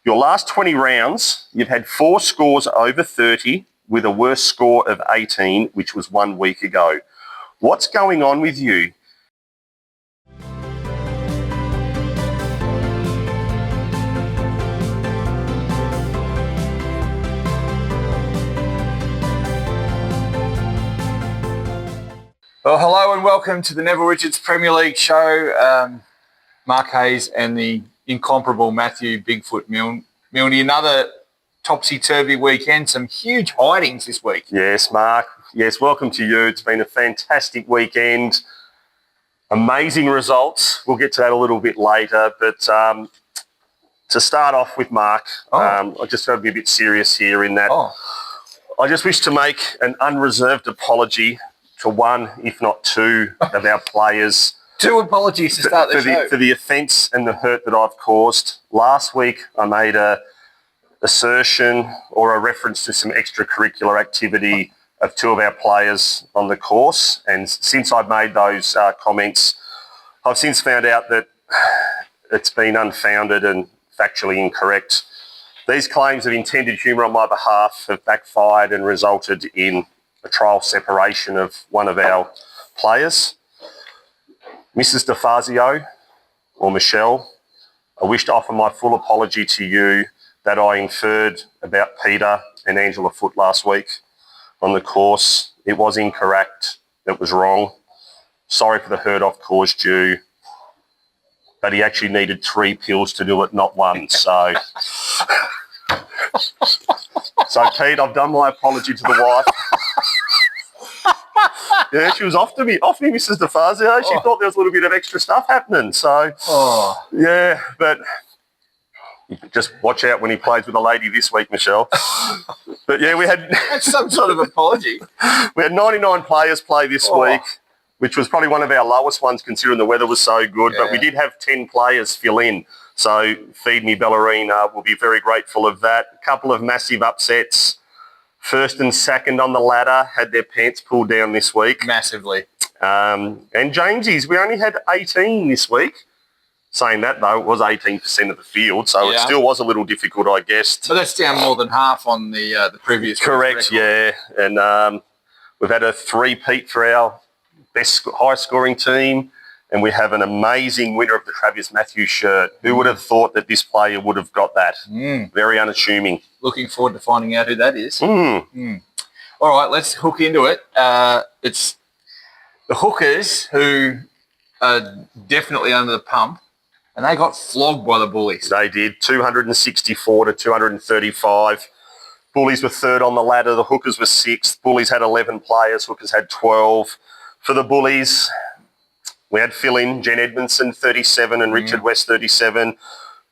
Your last 20 rounds, you've had 4 scores over 30 with a worst score of 18, which was 1 week ago. What's going on with you? Well, hello and welcome to the Neville Richards Premier League show. Mark Hayes and the incomparable Matthew Bigfoot Milne. Another topsy-turvy weekend, some huge hidings this week. Yes, Mark. Yes, welcome to you. It's been a fantastic weekend. Amazing results. We'll get to that a little bit later. But to start off with, Mark, I just got to be a bit serious here in that I just wish to make an unreserved apology to one, if not two, of our players. 2 apologies to start the show. For the offence and the hurt that I've caused. Last week, I made a assertion or a reference to some extracurricular activity of 2 of our players on the course. And since I've made those comments, I've since found out that it's been unfounded and factually incorrect. These claims of intended humour on my behalf have backfired and resulted in a trial separation of one of our players. Mrs. DeFazio, or Michelle, I wish to offer my full apology to you that I inferred about Peter and Angela Foote last week on the course. It was incorrect. It was wrong. Sorry for the hurt I've caused you. But he actually needed 3 pills to do it, not 1. So, Pete, I've done my apology to the wife. Yeah, she was off me, Mrs. DeFazio. She thought there was a little bit of extra stuff happening. So, yeah, but just watch out when he plays with a lady this week, Michelle. But yeah, we had... That's some sort of apology. We had 99 players play this week, which was probably one of our lowest ones considering the weather was so good. Yeah. But we did have 10 players fill in. So Feed Me Ballerina will be very grateful of that. A couple of massive upsets. First and second on the ladder had their pants pulled down this week. Massively. And Jamesies, we only had 18 this week. Saying that, though, it was 18% of the field, so it still was a little difficult, I guess. But that's down more than half on the previous Correct, yeah. And we've had a 3-peat for our best high-scoring team, and we have an amazing winner of the Travis Matthews shirt. Who would have thought that this player would have got that? Very unassuming. Looking forward to finding out who that is. All right, let's hook into it. It's the Hookers who are definitely under the pump, and they got flogged by the Bullies. They did, 264 to 235. Bullies were third on the ladder. The Hookers were 6th. Bullies had 11 players. Hookers had 12. For the Bullies, we had fill-in, Jen Edmondson, 37, and Richard West, 37.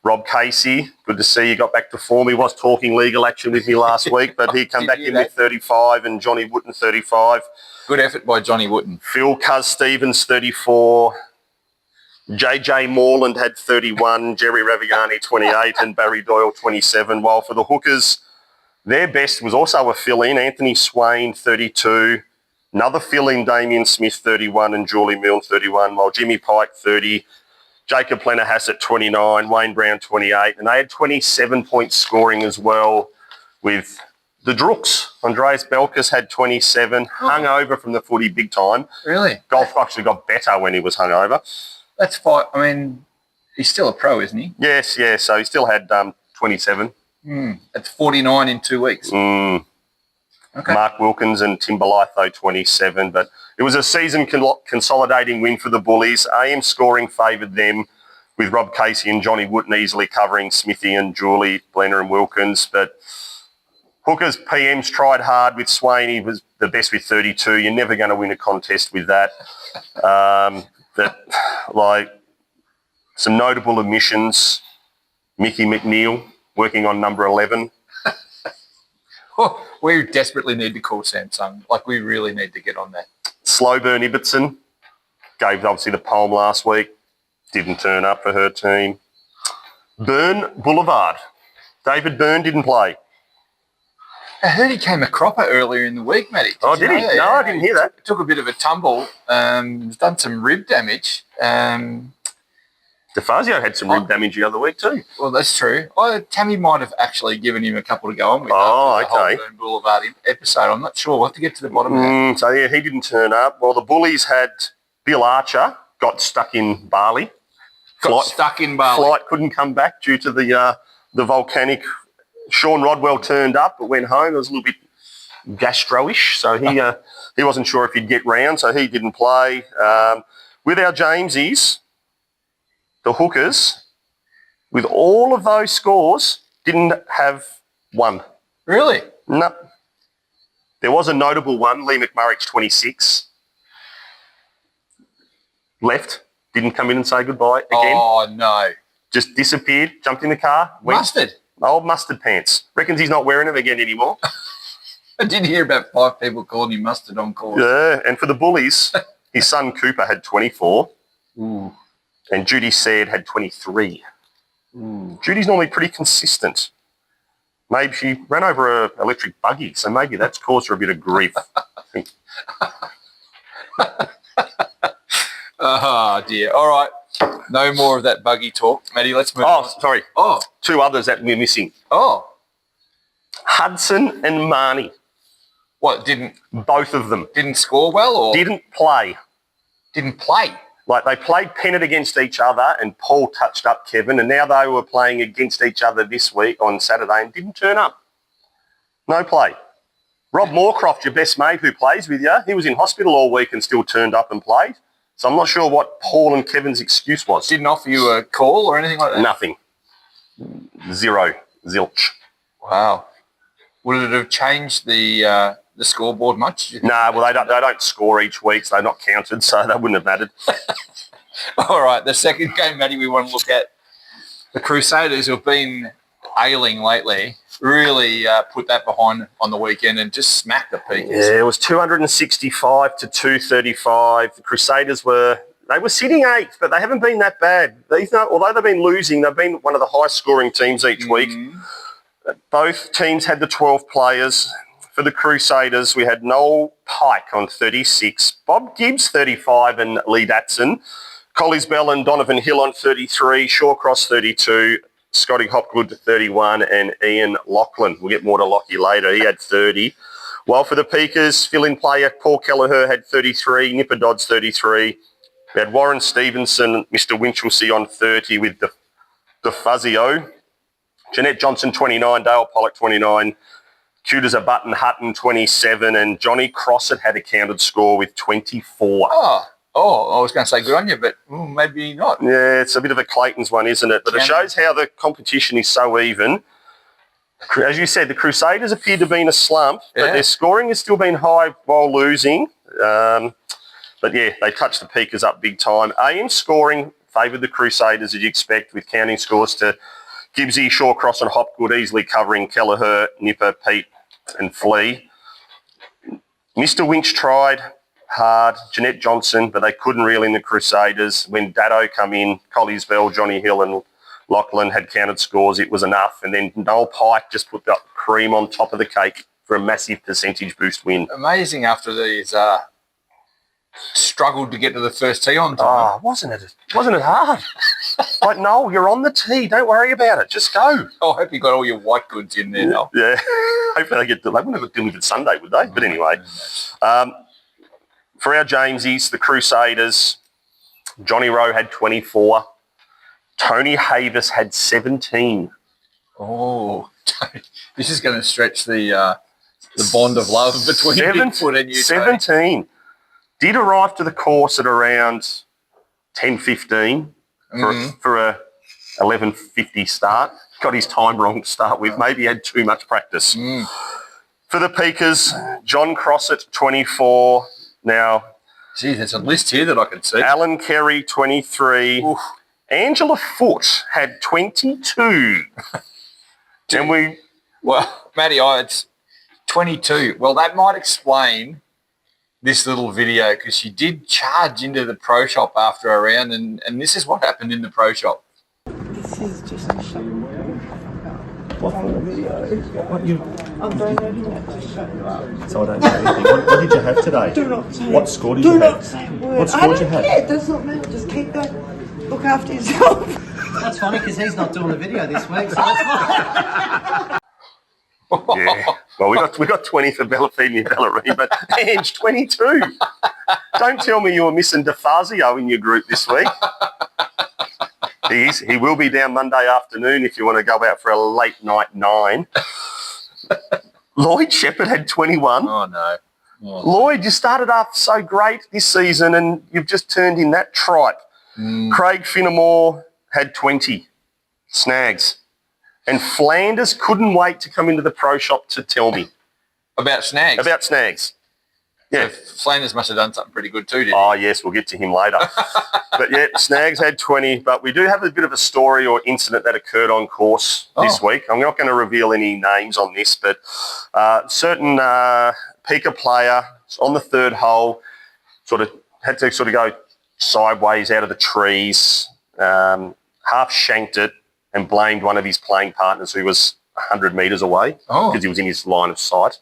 Rob Casey, good to see you got back to form. He was talking legal action with me last week, but he come back in with 35, and Johnny Wooten, 35. Good effort by Johnny Wooten. Phil Cuz Stevens, 34. JJ Moreland had 31, Jerry Raviani, 28, and Barry Doyle, 27. While for the Hookers, their best was also a fill-in, Anthony Swain, 32. Another fill-in, Damien Smith, 31, and Julie Milne, 31, while Jimmy Pike, 30. Jacob Plenahas 29, Wayne Brown, 28. And they had 27 points scoring as well with the Drooks. Andreas Belkis had 27, hung over from the footy big time. Really? Golf actually got better when he was hung over. That's fine. I mean, he's still a pro, isn't he? Yes, yeah. So he still had 27. That's 49 in 2 weeks. Okay. Mark Wilkins and Tim Belitho, 27. But it was a season consolidating win for the Bullies. AM scoring favoured them with Rob Casey and Johnny Wooten easily covering Smithy and Julie, Blenner and Wilkins. But Hookers PMs tried hard with Swain. He was the best with 32. You're never going to win a contest with that. Some notable omissions. Mickey McNeil working on number 11. We desperately need to call Samsung. We really need to get on that. Slowburn Ibbotson gave obviously the poem last week. Didn't turn up for her team. Burn Boulevard. David Byrne didn't play. I heard he came a cropper earlier in the week, Matty. Did he? No, I didn't hear that. Took a bit of a tumble. He's done some rib damage. DeFazio had some rib damage the other week too. Well, that's true. Tammy might have actually given him a couple to go on with Oh, after the okay. Holborn Boulevard episode. I'm not sure. We'll have to get to the bottom of that. So, yeah, he didn't turn up. Well, the Bullies had Bill Archer got stuck in Bali. Flight couldn't come back due to the volcanic. Sean Rodwell turned up but went home. It was a little bit gastro-ish, so he wasn't sure if he'd get round, so he didn't play. With our Jamesies, the hookers, with all of those scores, didn't have one. Really? No. There was a notable one, Lee McMurrich's 26. Left, didn't come in and say goodbye again. Oh, no. Just disappeared, jumped in the car. Went. Mustard? Old mustard pants. Reckons he's not wearing them again anymore. I did hear about 5 people calling him mustard on course. Yeah, and for the Bullies, his son Cooper had 24. Ooh. And Judy Said had 23. Ooh. Judy's normally pretty consistent. Maybe she ran over an electric buggy, so maybe that's caused her a bit of grief. Oh, dear. All right. No more of that buggy talk. Matty, let's move on. Oh, sorry. Oh. 2 others that we're missing. Oh. Hudson and Marnie. What, didn't Both of them. score well or? Didn't play. Didn't play? Like they played pennant against each other and Paul touched up Kevin and now they were playing against each other this week on Saturday and didn't turn up. No play. Rob Moorcroft, your best mate who plays with you, he was in hospital all week and still turned up and played. So I'm not sure what Paul and Kevin's excuse was. Didn't offer you a call or anything like that? Nothing. 0. Zilch. Wow. Would it have changed the scoreboard much? No, well, they don't score each week, so they're not counted, so that wouldn't have mattered. All right, the second game, Matty, we want to look at the Crusaders, who have been ailing lately, really put that behind on the weekend and just smacked the Peakers. Yeah, it was 265 to 235. The Crusaders were sitting 8th, but they haven't been that bad. Although they've been losing, they've been one of the high-scoring teams each week. Both teams had the 12 players. For the Crusaders, we had Noel Pike on 36, Bob Gibbs 35 and Lee Datson, Collies Bell and Donovan Hill on 33, Shawcross 32, Scotty Hopgood 31 and Ian Lachlan. We'll get more to Lockie later. He had 30. While for the Peakers, fill-in player Paul Kelleher had 33, Nipper Dodds 33. We had Warren Stevenson, Mr. Winchelsea on 30 with the Fuzzy-O. Jeanette Johnson 29, Dale Pollock 29, Cute as a Button Hutton 27 and Johnny Crossett had a counted score with 24. Oh, I was going to say good on you, but maybe not. Yeah, it's a bit of a Clayton's one, isn't it? But it shows how the competition is so even. As you said, the Crusaders appear to be in a slump, but their scoring has still been high while losing. But yeah, they touched the Peakers up big time. AM scoring favoured the Crusaders, as you expect, with counting scores to Gibbsy, Shawcross and Hopgood easily covering Kelleher, Nipper, Pete and Flea. Mr. Winch tried hard, Jeanette Johnson, but they couldn't reel in the Crusaders. When Dado come in, Collies Bell, Johnny Hill and Lachlan had counted scores, it was enough. And then Noel Pike just put that cream on top of the cake for a massive percentage boost win. Amazing after these struggled to get to the first tee on time. Oh, wasn't it hard? Like, Noel, you're on the tee. Don't worry about it. Just go. I hope you got all your white goods in there, Noel. Yeah. Hopefully they wouldn't have got delivered Sunday, would they? But anyway, for our Jamesies, the Crusaders, Johnny Rowe had 24. Tony Havis had 17. Oh, this is going to stretch the bond of love between Bigfoot and you. 17. Did arrive to the course at around 10:15 for a 11:50 start. Got his time wrong to start with. Maybe he had too much practice. For the Peakers, John Crossett, 24. Now, gee, there's a list here that I can see. Alan Kerry, 23. Oof. Angela Foote had 22. Well, Matty, it's 22. Well, that might explain this little video because she did charge into the pro shop after a round and this is what happened in the pro shop. This is just a show. What you? I'm downloading it to shut you up. So I don't say anything. What did you have today? Do not say What score did Do you not have? say a word. What score I did you don't have? care. It does not matter. Just keep going. Look after yourself. That's funny because he's not doing the video this week. So that's Yeah. Well, we got 20 for Bellafini and Bellarine, but Ange, 22. Don't tell me you were missing DeFazio in your group this week. He will be down Monday afternoon if you want to go out for a late night 9. Lloyd Shepherd had 21. Oh, no. Lloyd, you started off so great this season and you've just turned in that tripe. Craig Finnemore had 20 snags. And Flanders couldn't wait to come into the pro shop to tell me. About snags? About snags. Yeah. So Flanders must have done something pretty good too, didn't he? Oh, yes, we'll get to him later. But, yeah, Snags had 20. But we do have a bit of a story or incident that occurred on course this week. I'm not going to reveal any names on this, but certain Pika player on the third hole had to go sideways out of the trees, half shanked it, and blamed one of his playing partners who was 100 metres away because he was in his line of sight.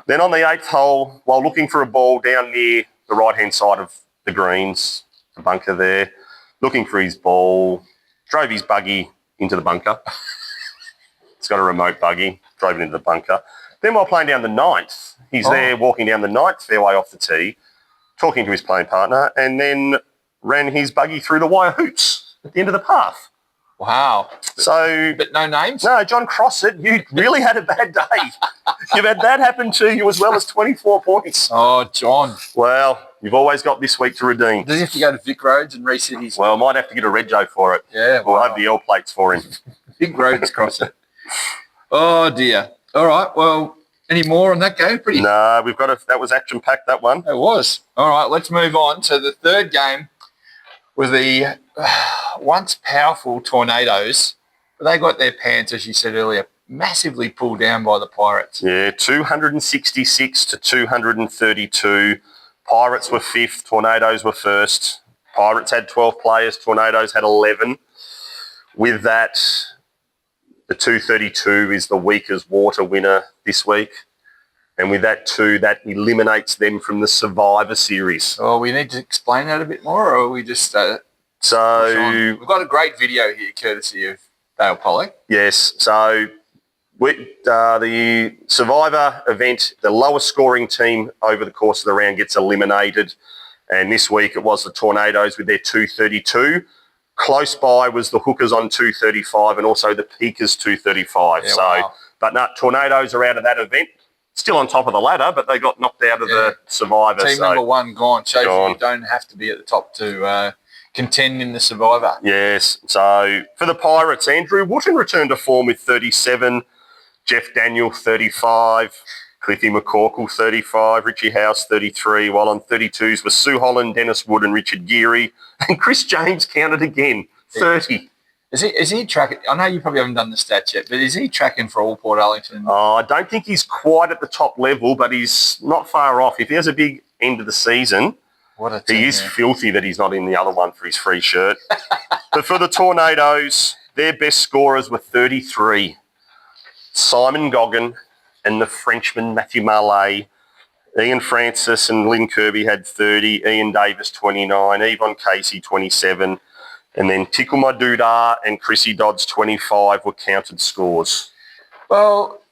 Then on the 8th hole, while looking for a ball down near the right-hand side of the greens, the bunker there, looking for his ball, drove his buggy into the bunker. It's got a remote buggy, drove it into the bunker. Then while playing down the 9th, he's there walking down the 9th fairway off the tee, talking to his playing partner, and then ran his buggy through the wire hoops at the end of the path. Wow. So, But no names? No, John Crossett, you really had a bad day. You've had that happen to you as well as 24 points. Oh, John. Well, you've always got this week to redeem. Does he have to go to Vic Roads and reset his... Well, I might have to get a Rego for it. Yeah, We'll have the L plates for him. Vic Roads crossing. Oh, dear. All right, well, any more on that game? No, that was action-packed, that one. It was. All right, let's move on to the third game with the once powerful Tornadoes. But they got their pants, as you said earlier, massively pulled down by the Pirates. Yeah, 266 to 232. Pirates were 5th, Tornadoes were 1st. Pirates had 12 players, Tornadoes had 11. With that, the 232 is the weak as water winner this week. And with that too, that eliminates them from the Survivor Series. Oh, we need to explain that a bit more, or are we just... So we've got a great video here, courtesy of Dale Pollock. yes, so the Survivor event, the lowest scoring team over the course of the round gets eliminated. And this week it was the Tornadoes with their 232. Close by was the Hookers on 235 and also the Peakers 235. Yeah, But no, Tornadoes are out of that event. Still on top of the ladder, but they got knocked out of the Survivor. Team number one gone. Shows you don't have to be at the top to contend in the Survivor. Yes. So for the Pirates, Andrew Wooten returned to form with 37, Jeff Daniel 35, Cliffy McCorkle 35, Richie House 33, while on 32s were Sue Holland, Dennis Wood and Richard Geary. And Chris James counted again, 30. Is he tracking? I know you probably haven't done the stats yet, but is he tracking for all Portarlington? I don't think he's quite at the top level, but he's not far off. If he has a big end of the season, he is filthy that he's not in the other one for his free shirt. But for the Tornadoes, their best scorers were 33. Simon Goggin and the Frenchman Matthew Marley. Ian Francis and Lynn Kirby had 30. Ian Davis, 29. Yvonne Casey, 27. And then Tickle My Doodah and Chrissy Dodds, 25, were counted scores. Well,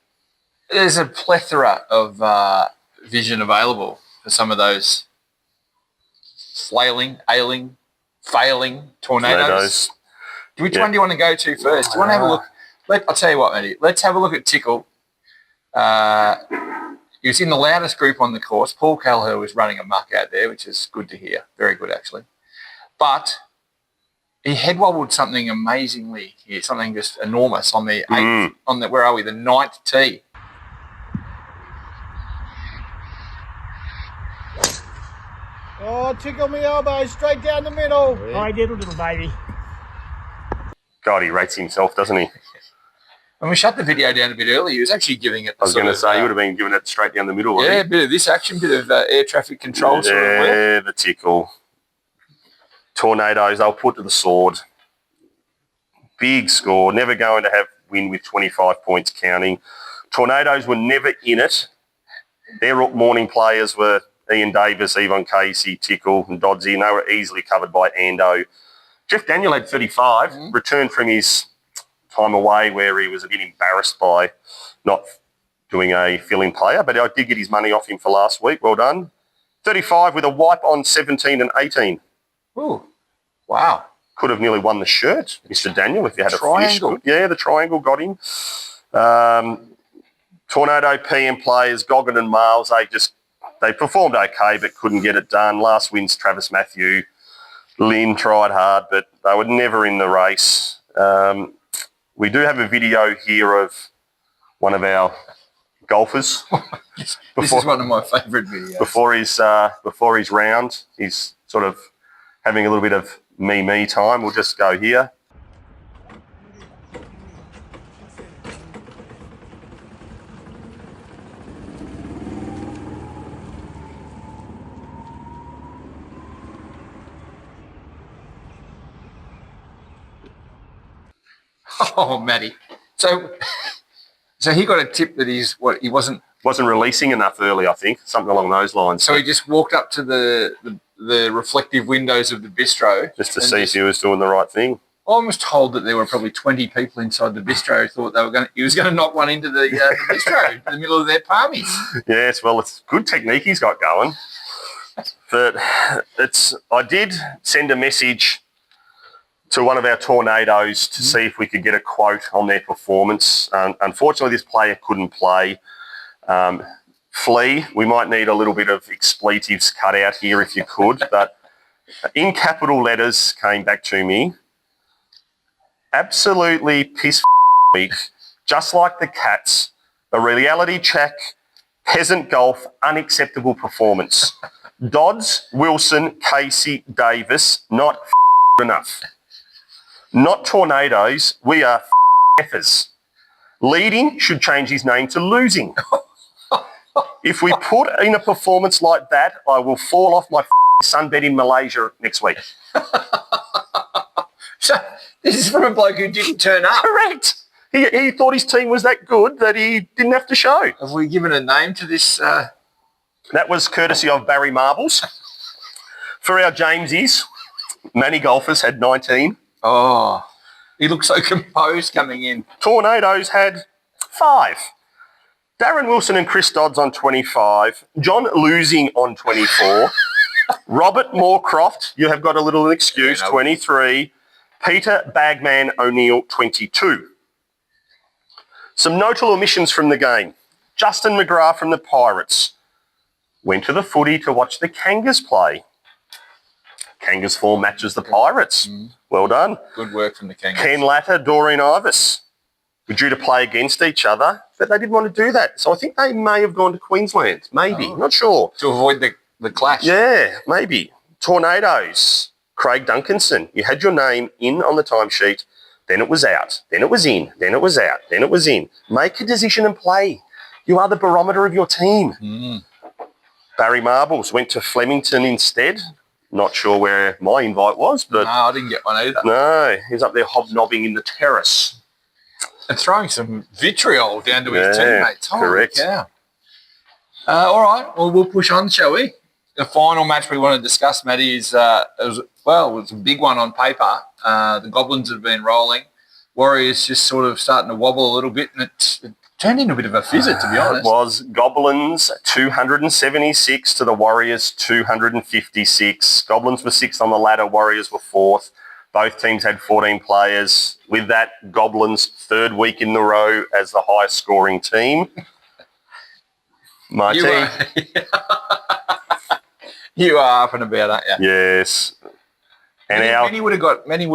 there's a plethora of vision available for some of those failing Tornadoes. Which one do you want to go to first? Do you want to have a look? I'll tell you what, Matty. Let's have a look at Tickle. He was in the loudest group on the course. Paul Kelleher was running a muck out there, which is good to hear. Very good, actually. But he head wobbled something amazingly here, something just enormous on the 8th, on the, where are we, the 9th tee. Oh, tickle me elbow, straight down the middle. I did a little baby. God, he rates himself, doesn't he? When we shut the video down a bit early, he was actually giving it... I was going to say, he would have been giving it straight down the middle. Yeah, a bit of this action, bit of air traffic control. Yeah, the Tickle. Tornadoes, they'll put to the sword. Big score, never going to win with 25 points counting. Tornadoes were never in it. Their morning players were Ian Davis, Yvonne Casey, Tickle and Doddsy, and they were easily covered by Ando, Jeff Daniel had 35, returned from his time away where he was a bit embarrassed by not doing a fill-in player, but I did get his money off him for last week. Well done. 35 with a wipe on 17 and 18. Ooh, wow. Could have nearly won the shirt, Mr. Daniel, if you had Triangle. a finish. Yeah, the triangle got him. Tornado PM players, Goggin and Miles, they performed okay but couldn't get it done. Last win's Travis Matthew. Lynn tried hard, but they were never in the race. We do have a video here of one of our golfers. This is one of my favourite videos. Before his round, he's sort of having a little bit of me time. We'll just go here. Oh, Matty. So he got a tip that he wasn't releasing enough early, I think, something along those lines. So he just walked up to the reflective windows of the bistro just to see if he was doing the right thing. I was told that there were probably 20 people inside the bistro who thought he was going to knock one into the bistro in the middle of their palmies. Yes, well, it's good technique he's got going. But I did send a message to one of our Tornadoes to see if we could get a quote on their performance. Unfortunately, this player couldn't play. Flea, we might need a little bit of expletives cut out here if you could, but in capital letters came back to me. Absolutely piss week, just like the Cats. A reality check, peasant golf, unacceptable performance. Dodds, Wilson, Casey, Davis, not enough. Not Tornadoes, we are effers. Leading should change his name to losing. If we put in a performance like that, I will fall off my sunbed in Malaysia next week. So this is from a bloke who didn't turn up. Correct. He thought his team was that good that he didn't have to show. Have we given a name to this? That was courtesy of Barry Marbles. For our Jamesies, Manny Golfers had 19. Oh, he looked so composed coming in. Tornadoes had 5. Darren Wilson and Chris Dodds on 25. John Losing on 24. Robert Moorcroft, you have got a little excuse, 23. Peter Bagman O'Neill, 22. Some notable omissions from the game. Justin McGrath from the Pirates went to the footy to watch the Kangas play. Kangas form matches the Pirates. Well done. Good work from the Kangas. Ken Latter, Doreen Ivers were due to play against each other, but they didn't want to do that. So I think they may have gone to Queensland. Maybe. Not sure. To avoid the clash. Yeah, maybe. Tornadoes. Craig Duncanson. You had your name in on the timesheet, then it was out, then it was in, then it was out, then it was in. Make a decision and play. You are the barometer of your team. Barry Marbles went to Flemington instead. Not sure where my invite was, but... No, I didn't get one either. No, he was up there hobnobbing in the terrace. And throwing some vitriol down to his teammates. Correct. Yeah. All right, well, we'll push on, shall we? The final match we want to discuss, Matty, is it was a big one on paper. The Goblins have been rolling. Warriors just sort of starting to wobble a little bit, and it turned into a bit of a fizzer, to be honest. It was Goblins 276 to the Warriors 256. Goblins were 6th on the ladder, Warriors were 4th. Both teams had 14 players. With that, Goblins 3rd week in the row as the highest scoring team. My team. You are up and about, aren't you? Yes. And many would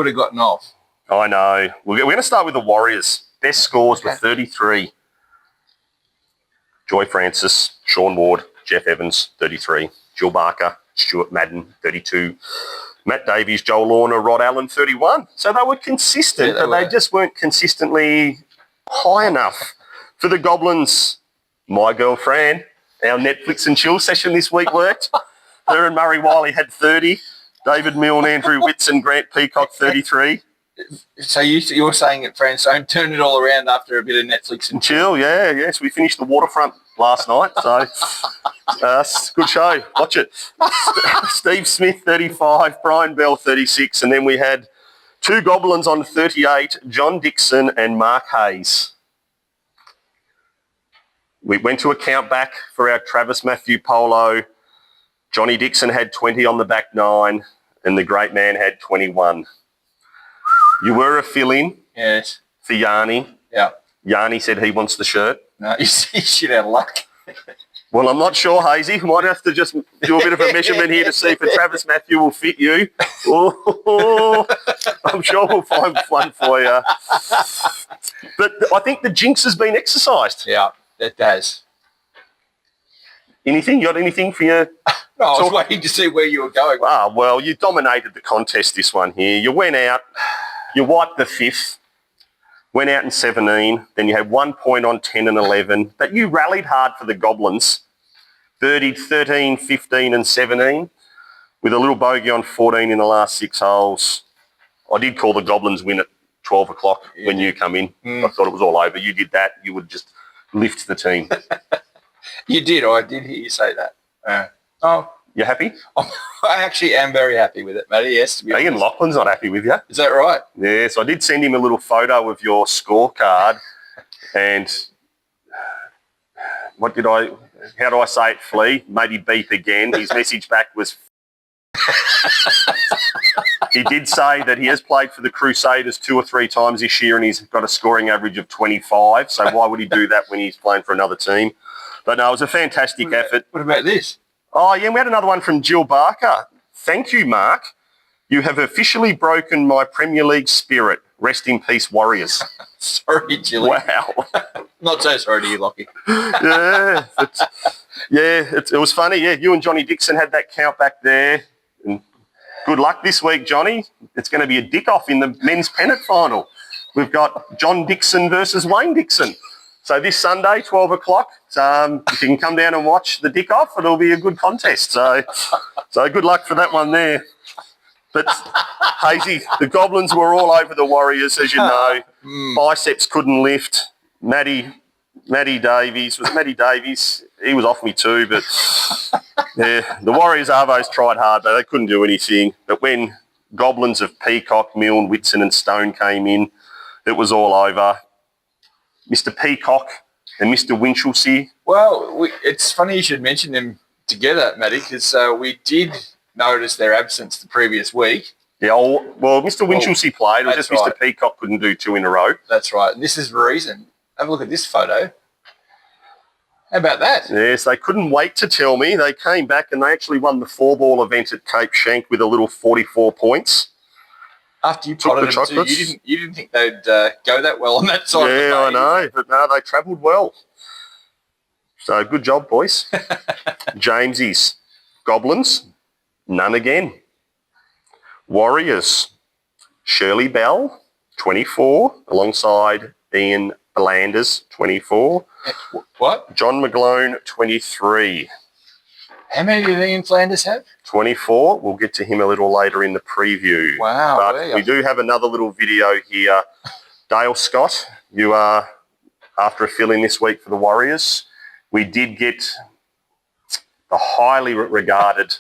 have gotten off. I know. We're going to start with the Warriors. Best scores were 33. Joy Francis, Sean Ward, Jeff Evans, 33. Jill Barker, Stuart Madden, 32. Matt Davies, Joel Lorna, Rod Allen, 31. So they were consistent, but they just weren't consistently high enough. For the Goblins, my girl Fran, our Netflix and chill session this week worked. Her and Murray Wiley had 30. David Milne, Andrew Whitson, Grant Peacock, 33. So you're saying that Fran Stone turned it all around after a bit of Netflix and chill? Yeah, yes. We finished The Waterfront last night, so good show. Watch it. Steve Smith, 35. Brian Bell, 36. And then we had Two Goblins on 38, John Dixon and Mark Hayes. We went to a count back for our Travis Matthew polo. Johnny Dixon had 20 on the back nine, and the great man had 21. You were a fill-in Yes. for Yanni. Yeah. Yanni said he wants the shirt. No, you see shit out of luck. Well, I'm not sure, Hazy. We might have to just do a bit of a measurement here to see if a Travis Matthew will fit you. Oh, I'm sure we'll find one for you. But I think the jinx has been exercised. Yeah, it does. Anything? You got anything for your... No, I was waiting to see where you were going. Ah, well, you dominated the contest this one here. You went out, you wiped the fifth, went out in 17, then you had 1 point on 10 and 11, but you rallied hard for the Goblins, 13, 15 and 17, with a little bogey on 14 in the last 6 holes. I did call the Goblins win at 12 o'clock when you come in. I thought it was all over. You did that. You would just lift the team. You did. I did hear you say that. Oh, You happy? I actually am very happy with it, Matty. Yes. To be Ian honest. Laughlin's not happy with you. Is that right? Yes, I did send him a little photo of your scorecard, and how do I say it, Flea? Maybe beep again. His message back was, he did say that he has played for the Crusaders 2 or 3 times this year and he's got a scoring average of 25, so why would he do that when he's playing for another team? But no, it was a fantastic effort. What about this? Oh, yeah, we had another one from Jill Barker. Thank you, Mark. You have officially broken my Premier League spirit. Rest in peace, Warriors. Sorry, Jilly. Wow. Not so sorry to you, Lockie. It was funny. Yeah, you and Johnny Dixon had that count back there. And good luck this week, Johnny. It's going to be a dick-off in the men's pennant final. We've got John Dixon versus Wayne Dixon. So this Sunday, 12 o'clock, if you can come down and watch the dick-off, it'll be a good contest. So good luck for that one there. But, Hazy, the Goblins were all over the Warriors, as you know. Biceps couldn't lift. Matty Davies. Was it Matty Davies? He was off me too. But, yeah, the Warriors Arvos tried hard, but they couldn't do anything. But when Goblins of Peacock, Milne, Whitson and Stone came in, it was all over. Mr. Peacock and Mr. Winchelsea. Well, it's funny you should mention them together, Matty, because we did notice their absence the previous week. Yeah, well, Mr. Winchelsea played. It was just right. Mr. Peacock couldn't do 2 in a row. That's right. And this is the reason. Have a look at this photo. How about that? Yes, they couldn't wait to tell me. They came back and they actually won the 4-ball event at Cape Schanck with a little 44 points. After you Took potted the them too, chocolates. you didn't think they'd go that well on that side of the Yeah, I bay. know. But no, they travelled well. So good job, boys. Jamesy's. Goblins, none again. Warriors, Shirley Bell, 24, alongside Ian Belanders, 24. What? John McGlone, 23. How many did Ian Flanders have? 24. We'll get to him a little later in the preview. Wow. But we do have another little video here. Dale Scott, you are after a fill-in this week for the Warriors. We did get the highly regarded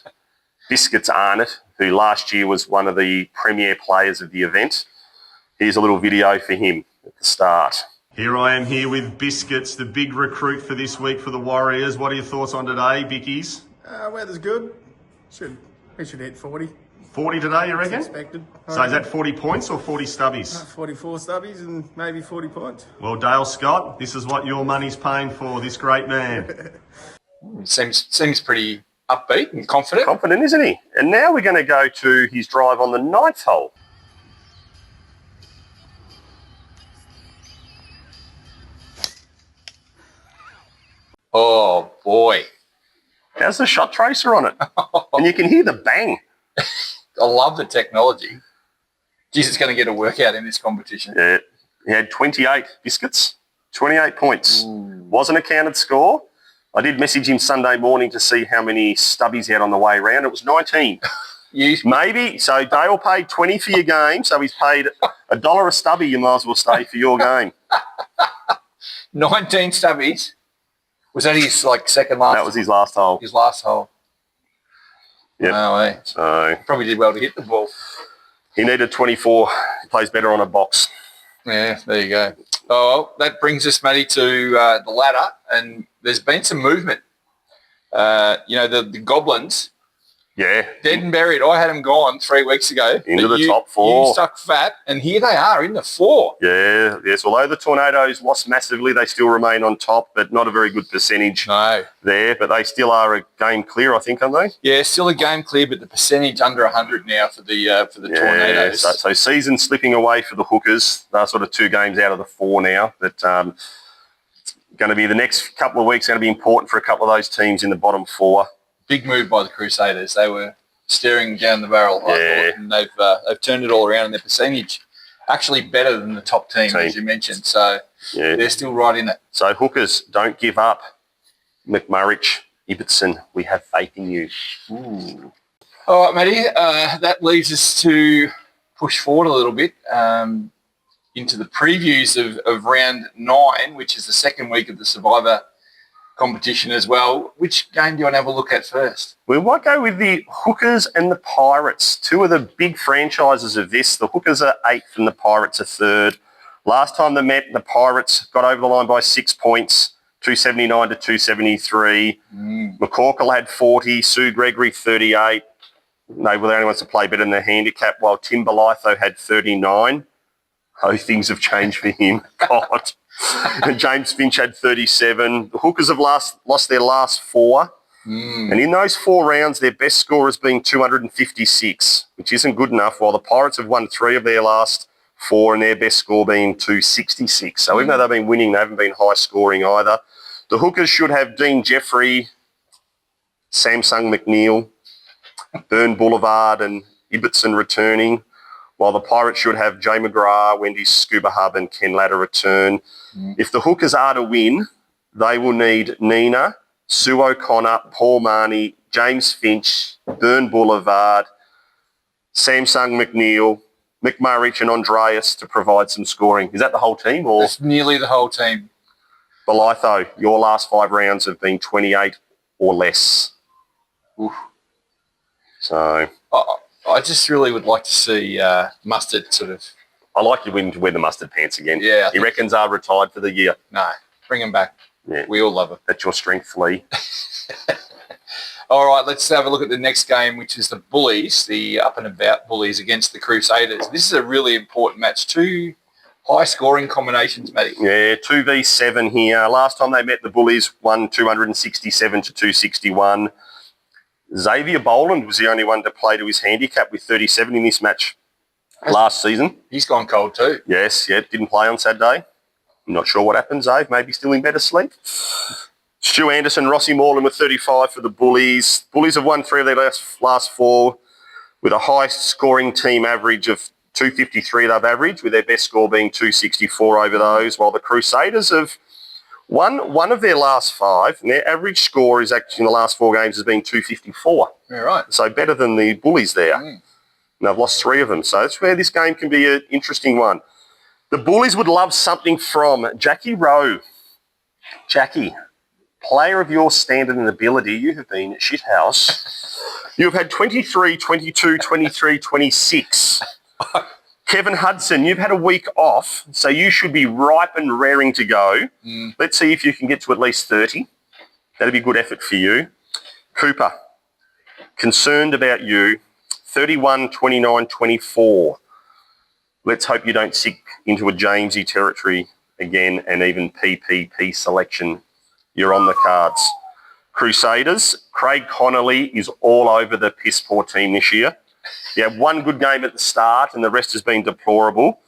Biscuits Arnott, who last year was one of the premier players of the event. Here's a little video for him at the start. Here I am here with Biscuits, the big recruit for this week for the Warriors. What are your thoughts on today, Bickies? Weather's good. We should hit 40. 40 today, you reckon? Expected. So is that 40 points or 40 stubbies? 44 stubbies and maybe 40 points. Well, Dale Scott, this is what your money's paying for, this great man. Seems pretty upbeat and confident. Confident, isn't he? And now we're going to go to his drive on the 9th hole. Oh, boy. How's the shot tracer on it? And you can hear the bang. I love the technology. Jeez, it's going to get a workout in this competition. Yeah, he had 28 biscuits, 28 points. Wasn't a counted score. I did message him Sunday morning to see how many stubbies he had on the way around. It was 19. Maybe. So Dale paid 20 for your game, so he's paid $1 a stubby. You might as well stay for your game. 19 stubbies. Was that his second last? That was his last hole. His last hole. Yep. No way. So Probably did well to hit the ball. He needed 24. He plays better on a box. Yeah, there you go. Oh, well, that brings us, Matty, to the ladder, and there's been some movement. The Goblins, Yeah. dead and buried. I had them gone 3 weeks ago. Into but the top four. You stuck fat, and here they are in the 4. Yeah, yes. Although the Tornadoes lost massively, they still remain on top, but not a very good percentage there. But they still are a game clear, I think, aren't they? Yeah, still a game clear, but the percentage under 100 now for the Tornadoes. So season slipping away for the Hookers. They're sort of 2 games out of the 4 now. But going to be the next couple of weeks going to be important for a couple of those teams in the bottom 4. Big move by the Crusaders. They were staring down the barrel, I thought, and they've turned it all around, and their percentage actually better than the top team, as you mentioned. So they're still right in it. So Hookers, don't give up. McMurrich, Ibbotson, we have faith in you. Ooh. All right, Matty, that leaves us to push forward a little bit into the previews of round 9, which is the second week of the Survivor competition as well. Which game do you want to have a look at first? We might go with the Hookers and the Pirates, 2 of the big franchises of this. The Hookers are 8th and the Pirates are 3rd. Last time they met, the Pirates got over the line by 6 points, 279 to 273. McCorkle had 40, Sue Gregory 38. They were the only ones to play better than the handicap, while Tim Belitho had 39. Oh, things have changed for him. God. And James Finch had 37. The Hookers have lost their last 4. And in those 4 rounds, their best score has been 256, which isn't good enough, while the Pirates have won 3 of their last 4 and their best score being 266. So even though they've been winning, they haven't been high scoring either. The Hookers should have Dean Jeffrey, Samsung McNeil, Burn Boulevard and Ibbotson returning, while the Pirates should have Jay McGrath, Wendy Scuba Hub and Ken Latter return. If the Hookers are to win, they will need Nina, Sue O'Connor, Paul Marnie, James Finch, Burn Boulevard, Samsung McNeil, McMurrich and Andreas to provide some scoring. Is that the whole team? Or That's nearly the whole team. Belitho, your last 5 rounds have been 28 or less. Oof. So I just really would like to see Mustard sort of... I like you when to wear the mustard pants again. Yeah. He reckons are retired for the year. No, bring him back. Yeah. We all love him. That's your strength, Lee. All right, let's have a look at the next game, which is the Bullies, the up and about Bullies against the Crusaders. This is a really important match. 2 high scoring combinations, Matty. Yeah, 2v7 here. Last time they met, the Bullies won 267 to 261. Xavier Boland was the only one to play to his handicap with 37 in this match last season. He's gone cold too. Yes, didn't play on Saturday. I'm not sure what happened, Zave. Maybe still in better sleep. Stu Anderson, Rossi Moreland with 35 for the Bullies. Bullies have won 3 of their last 4 with a high scoring team average of 253 they've averaged, with their best score being 264 over those, while the Crusaders have won 1 of their last 5, and their average score is actually in the last 4 games has been 254. Yeah, right. So better than the Bullies there. And they've lost 3 of them. So that's where this game can be an interesting one. The Bullies would love something from Jackie Rowe. Jackie, player of your standard and ability, you have been shithouse. You have had 23, 22, 23, 26. Kevin Hudson, you've had a week off, so you should be ripe and raring to go. Let's see if you can get to at least 30. That'd be a good effort for you. Cooper, concerned about you. 31, 29, 24. Let's hope you don't sink into a Jamesy territory again and even PPP selection. You're on the cards. Crusaders, Craig Connolly is all over the piss poor team this year. You had 1 good game at the start and the rest has been deplorable.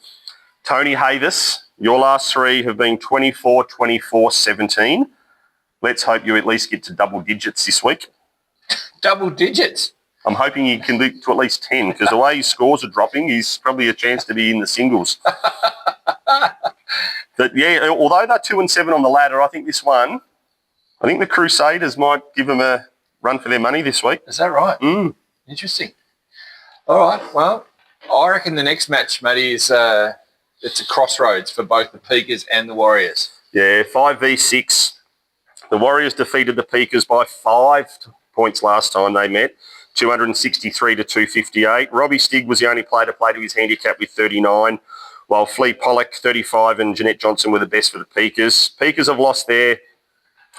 Tony Havis, your last 3 have been 24, 24, 17. Let's hope you at least get to double digits this week. Double digits? I'm hoping he can do to at least 10 because the way his scores are dropping, he's probably a chance to be in the singles. But yeah, although they're 2 and 7 on the ladder, I think the Crusaders might give them a run for their money this week. Is that right? Interesting. All right. Well, I reckon the next match, Matty, is it's a crossroads for both the Peakers and the Warriors. Yeah, 5v6. The Warriors defeated the Peakers by 5 points last time they met. 263 to 258. Robbie Stigg was the only player to play to his handicap with 39, while Flea Pollock, 35, and Jeanette Johnson were the best for the Peakers. Peakers have lost their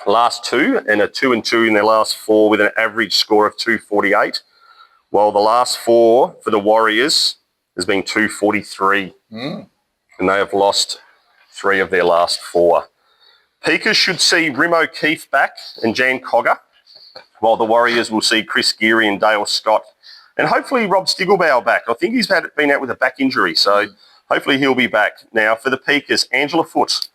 last two and are 2-2 in their last four with an average score of 248, while the last four for the Warriors has been 243. And they have lost 3 of their last 4. Peakers should see Rim O'Keefe back and Jan Cogger, while the Warriors will see Chris Geary and Dale Scott, and hopefully Rob Stiglbauer back. I think he's been out with a back injury, so hopefully he'll be back. Now for the Peakers, Angela Foote,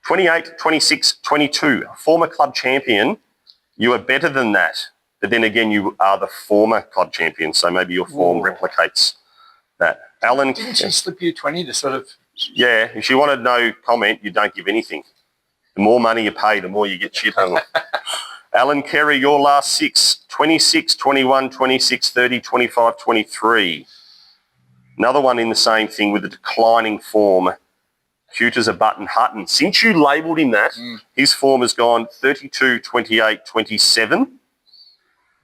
28, 26, 22, former club champion. You are better than that, but then again, you are the former club champion, so maybe your form replicates that. Alan, Didn't she slip you 20 to sort of... Yeah, if she wanted no comment, you don't give anything. The more money you pay, the more you get shit hung. Alan Kerry, your last 6, 26, 21, 26, 30, 25, 23. Another one in the same thing with the declining form. Cute as a button Hutton. Since you labelled him that, his form has gone 32, 28, 27.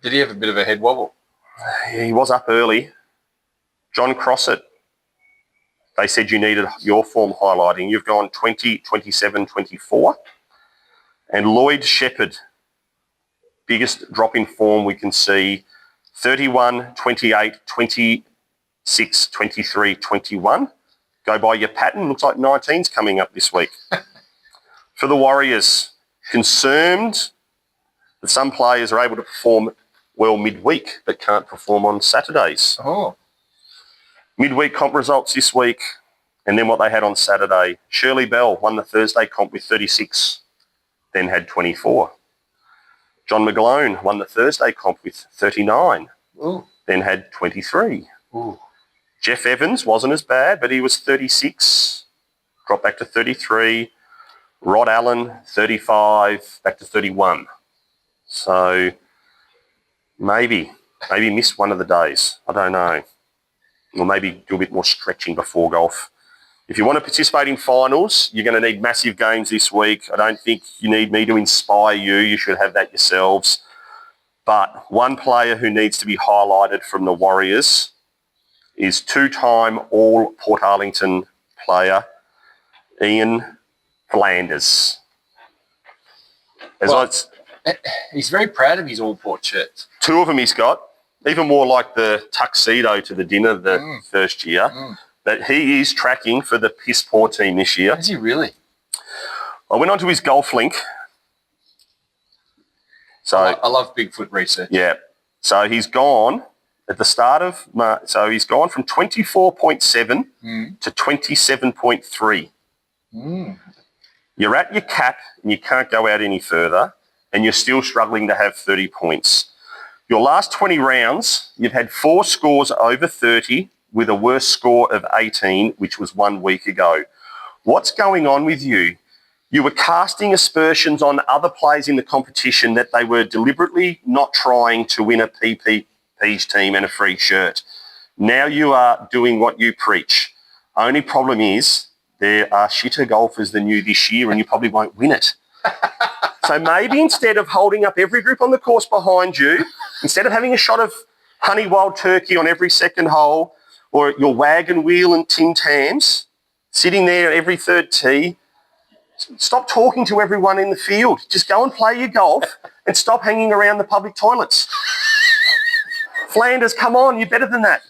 Did he have a bit of a head wobble? He was up early. John Crossett, they said you needed your form highlighting. You've gone 20, 27, 24. And Lloyd Shepherd, biggest drop in form we can see, 31, 28, 26, 23, 21. Go by your pattern. Looks like 19's coming up this week. For the Warriors, concerned that some players are able to perform well midweek but can't perform on Saturdays. Oh. Midweek comp results this week, and then what they had on Saturday. Shirley Bell won the Thursday comp with 36, then had 24. John McGlone won the Thursday comp with 39, then had 23. Ooh. Jeff Evans wasn't as bad, but he was 36, dropped back to 33. Rod Allen, 35, back to 31. So maybe miss one of the days. I don't know. Or maybe do a bit more stretching before golf. If you want to participate in finals, you're going to need massive games this week. I don't think you need me to inspire you. You should have that yourselves. But one player who needs to be highlighted from the Warriors is 2-time All Portarlington player Ian Flanders. He's very proud of his All Port shirts. 2 of them he's got. Even more like the tuxedo to the dinner the first year. But he is tracking for the piss poor team this year. Is he really? I went onto his golf link. So I love Bigfoot research. Yeah. So he's gone at the start of March. So he's gone from 24.7 to 27.3. You're at your cap and you can't go out any further, and you're still struggling to have 30 points. Your last 20 rounds, you've had 4 scores over 30 with a worse score of 18, which was 1 week ago. What's going on with you? You were casting aspersions on other players in the competition that they were deliberately not trying to win a PPP's team and a free shirt. Now you are doing what you preach. Only problem is there are shitter golfers than you this year and you probably won't win it. So maybe instead of holding up every group on the course behind you, instead of having a shot of honey wild turkey on every second hole or your wagon wheel and Tim Tams, sitting there every third tee, stop talking to everyone in the field. Just go and play your golf and stop hanging around the public toilets. Flanders, come on, you're better than that.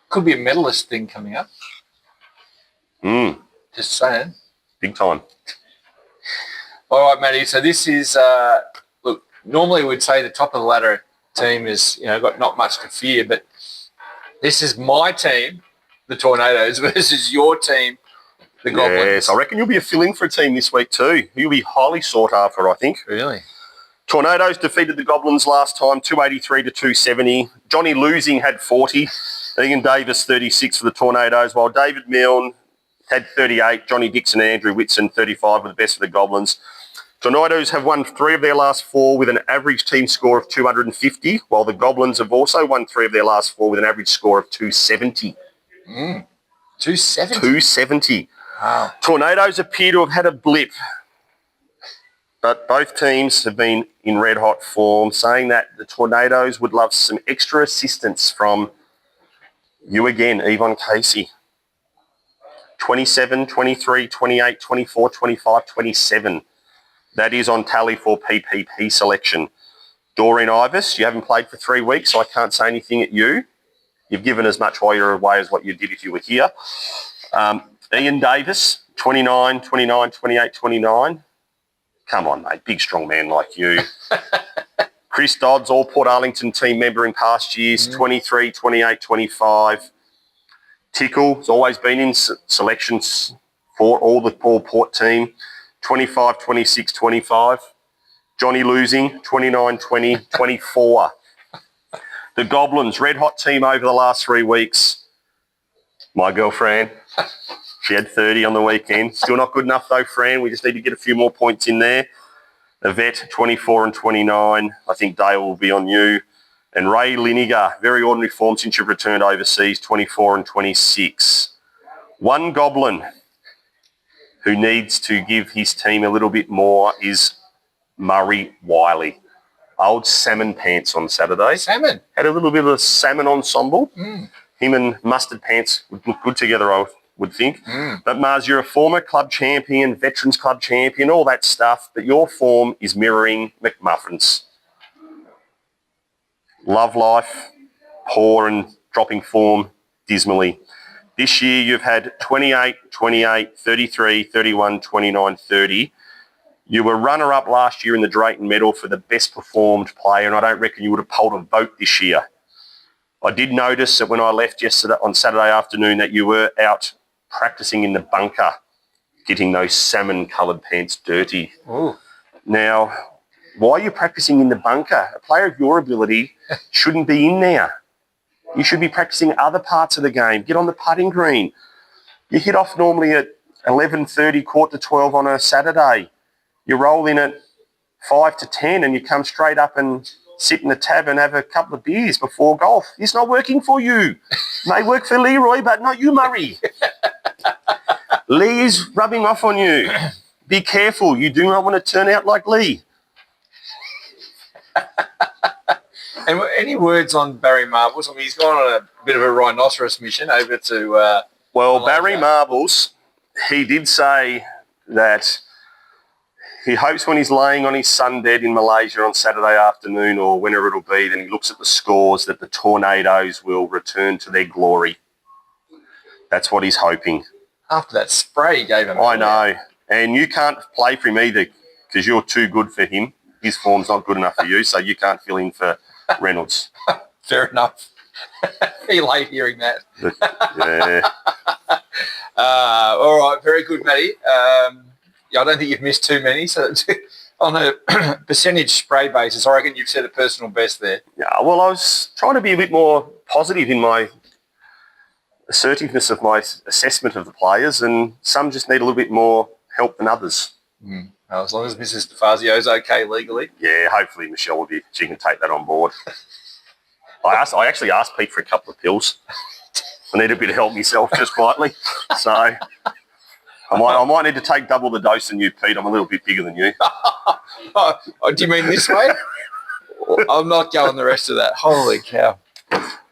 Could be a medalist thing coming up. Just saying. Big time. All right, Matty. So this is, look, normally we'd say the top of the ladder team is, got not much to fear, but this is my team, the Tornadoes, versus your team, the Goblins. Yes, I reckon you'll be a fill-in for a team this week too. You'll be highly sought after, I think. Really? Tornadoes defeated the Goblins last time, 283 to 270. Johnny Losing had 40. Ian Davis, 36 for the Tornadoes, while David Milne had 38. Johnny Dixon and Andrew Whitson, 35 were the best for the Goblins. Tornadoes have won 3 of their last 4 with an average team score of 250, while the Goblins have also won 3 of their last 4 with an average score of 270. 270? 270. Wow. Tornadoes appear to have had a blip. But both teams have been in red-hot form, saying that the Tornadoes would love some extra assistance from you again, Yvonne Casey. 27, 23, 28, 24, 25, 27. That is on tally for PPP selection. Doreen Ivers, you haven't played for 3 weeks, so I can't say anything at you. You've given as much while you're away as what you did if you were here. Ian Davis, 29, 29, 28, 29. Come on, mate. Big, strong man like you. Chris Dodds, all Portarlington team member in past years, 23, 28, 25. Tickle has always been in selections for all the Port team, 25, 26, 25. Johnny losing, 29, 20, 24. The Goblins, red hot team over the last 3 weeks. My girl, Fran, she had 30 on the weekend. Still not good enough though, Fran. We just need to get a few more points in there. Yvette, 24 and 29. I think Dale will be on you. And Ray Liniger, very ordinary form since you've returned overseas, 24 and 26. One Goblin who needs to give his team a little bit more is Murray Wiley. Old salmon pants on Saturday. Salmon? Had a little bit of a salmon ensemble. Him and mustard pants would look good together, I would think. But Mars, you're a former club champion, Veterans Club champion, all that stuff, but your form is mirroring McMuffin's. Love life, poor and dropping form dismally. This year you've had 28, 28, 33, 31, 29, 30. You were runner-up last year in the Drayton Medal for the best performed player, and I don't reckon you would have polled a vote this year. I did notice that when I left yesterday on Saturday afternoon that you were out practicing in the bunker, getting those salmon-coloured pants dirty. Ooh. Now, why are you practicing in the bunker? A player of your ability shouldn't be in there. You should be practicing other parts of the game. Get on the putting green. You hit off normally at 11:30, 11:45 on a Saturday. You roll in at 5 to 10 and you come straight up and sit in the tab and have a couple of beers before golf. It's not working for you. May work for Leroy, but not you, Murray. Lee is rubbing off on you. Be careful. You do not want to turn out like Lee. And any words on Barry Marbles? I mean, he's gone on a bit of a rhinoceros mission over to... Well, Malaysia. Barry Marbles, he did say that he hopes when he's laying on his sunbed in Malaysia on Saturday afternoon or whenever it'll be, then he looks at the scores that the Tornadoes will return to their glory. That's what he's hoping. After that spray he gave him. I know. And you can't play for him either because you're too good for him. His form's not good enough for you, so you can't fill in for Reynolds. Fair enough. He late hearing that. Yeah. All right, very good, Matty. Yeah, I don't think you've missed too many. So on a percentage spray basis, I reckon you've set a personal best there. Yeah, well, I was trying to be a bit more positive in my assertiveness of my assessment of the players, and some just need a little bit more help than others. Well, as long as Mrs. DeFazio's okay legally. Yeah, hopefully Michelle will be. She can take that on board. I actually asked Pete for a couple of pills. I need a bit of help myself, just quietly. So I might need to take double the dose than you, Pete. I'm a little bit bigger than you. Oh, do you mean this way? I'm not going the rest of that. Holy cow.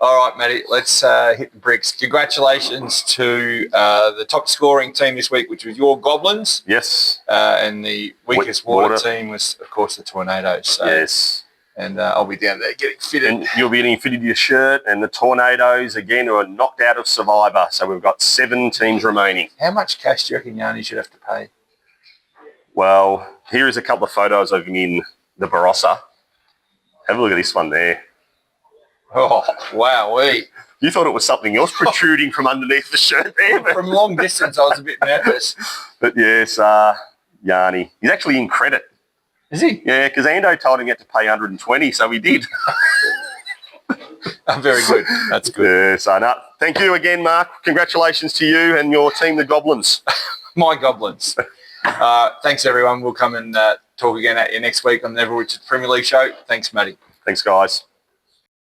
All right, Matty, let's hit the bricks. Congratulations to the top scoring team this week, which was your Goblins. Yes. And the weakest water team was, of course, the Tornadoes. So, yes. And I'll be down there getting fitted. And you'll be getting fitted your shirt, and the Tornadoes, again, are knocked out of Survivor. So we've got 7 teams remaining. How much cash do you reckon Yanni should have to pay? Well, here is a couple of photos of him in the Barossa. Have a look at this one there. Oh, wowee. You thought it was something else protruding from underneath the shirt there. But, From long distance, I was a bit nervous. but yes, Yanni. He's actually in credit. Is he? Yeah, because Ando told him he had to pay 120, so he did. Very good. That's good. Yeah, so no, thank you again, Mark. Congratulations to you and your team, the Goblins. My Goblins. Thanks, everyone. We'll come and talk again at you next week on the Neville Richards Premier League show. Thanks, Matty. Thanks, guys.